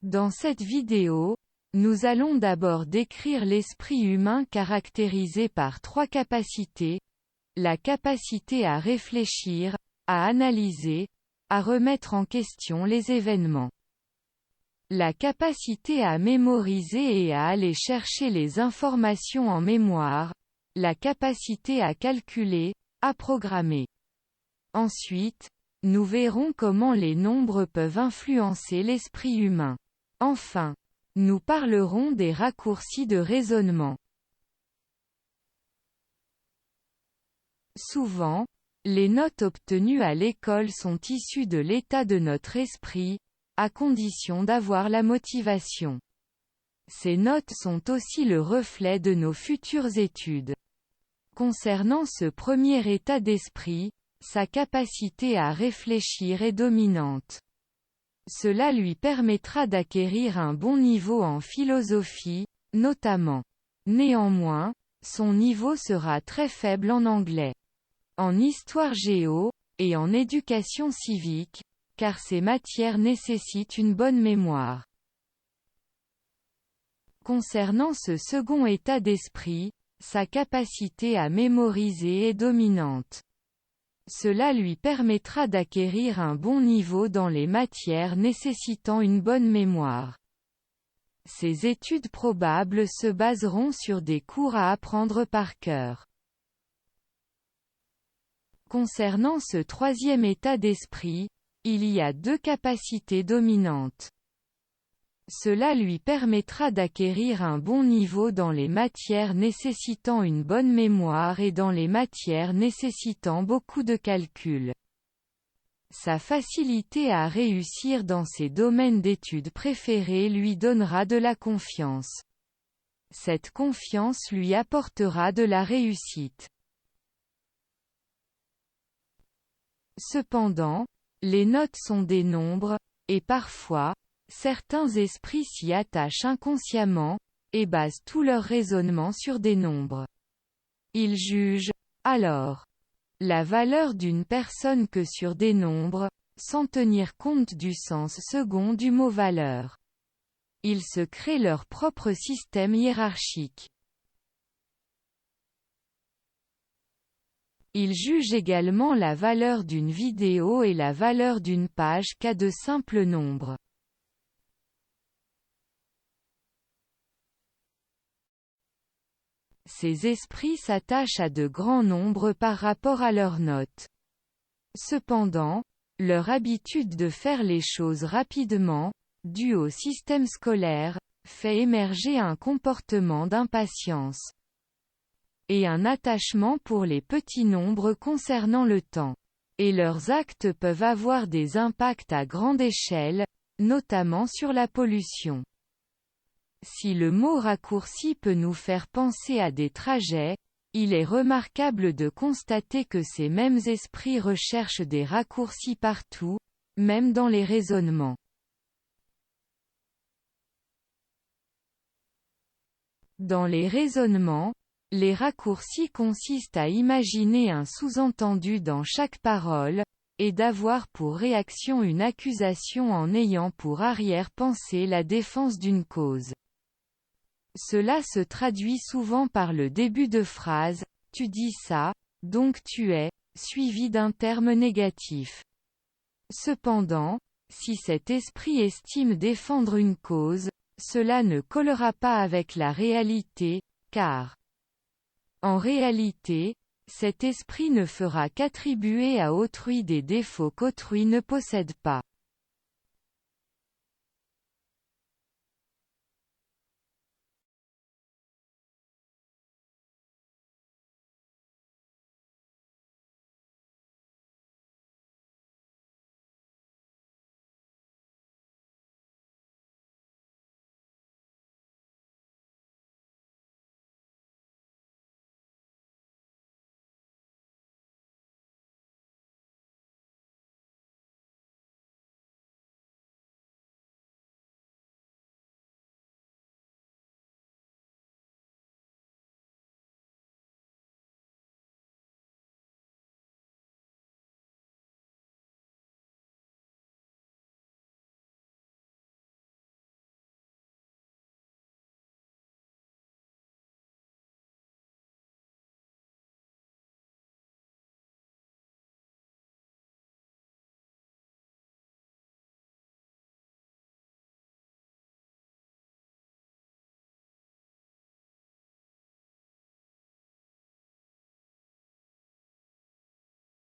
Dans cette vidéo, nous allons d'abord décrire l'esprit humain caractérisé par trois capacités: la capacité à réfléchir, à analyser, à remettre en question les événements. La capacité à mémoriser et à aller chercher les informations en mémoire, la capacité à calculer, à programmer. Ensuite, nous verrons comment les nombres peuvent influencer l'esprit humain. Enfin, nous parlerons des raccourcis de raisonnement. Souvent, les notes obtenues à l'école sont issues de l'état de notre esprit, à condition d'avoir la motivation. Ces notes sont aussi le reflet de nos futures études. Concernant ce premier état d'esprit, sa capacité à réfléchir est dominante. Cela lui permettra d'acquérir un bon niveau en philosophie, notamment. Néanmoins, son niveau sera très faible en anglais, en histoire-géo, et en éducation civique, car ces matières nécessitent une bonne mémoire. Concernant ce second état d'esprit, sa capacité à mémoriser est dominante. Cela lui permettra d'acquérir un bon niveau dans les matières nécessitant une bonne mémoire. Ces études probables se baseront sur des cours à apprendre par cœur. Concernant ce troisième état d'esprit, il y a deux capacités dominantes. Cela lui permettra d'acquérir un bon niveau dans les matières nécessitant une bonne mémoire et dans les matières nécessitant beaucoup de calcul. Sa facilité à réussir dans ses domaines d'études préférés lui donnera de la confiance. Cette confiance lui apportera de la réussite. Cependant, les notes sont des nombres, et parfois, certains esprits s'y attachent inconsciemment, et basent tout leur raisonnement sur des nombres. Ils jugent, alors, la valeur d'une personne que sur des nombres, sans tenir compte du sens second du mot valeur. Ils se créent leur propre système hiérarchique. Ils jugent également la valeur d'une vidéo et la valeur d'une page qu'à de simples nombres. Ces esprits s'attachent à de grands nombres par rapport à leurs notes. Cependant, leur habitude de faire les choses rapidement, due au système scolaire, fait émerger un comportement d'impatience et un attachement pour les petits nombres concernant le temps. Et leurs actes peuvent avoir des impacts à grande échelle, notamment sur la pollution. Si le mot raccourci peut nous faire penser à des trajets, il est remarquable de constater que ces mêmes esprits recherchent des raccourcis partout, même dans les raisonnements. Dans les raisonnements, les raccourcis consistent à imaginer un sous-entendu dans chaque parole, et d'avoir pour réaction une accusation en ayant pour arrière-pensée la défense d'une cause. Cela se traduit souvent par le début de phrase « tu dis ça, donc tu es », suivi d'un terme négatif. Cependant, si cet esprit estime défendre une cause, cela ne collera pas avec la réalité, car en réalité, cet esprit ne fera qu'attribuer à autrui des défauts qu'autrui ne possède pas.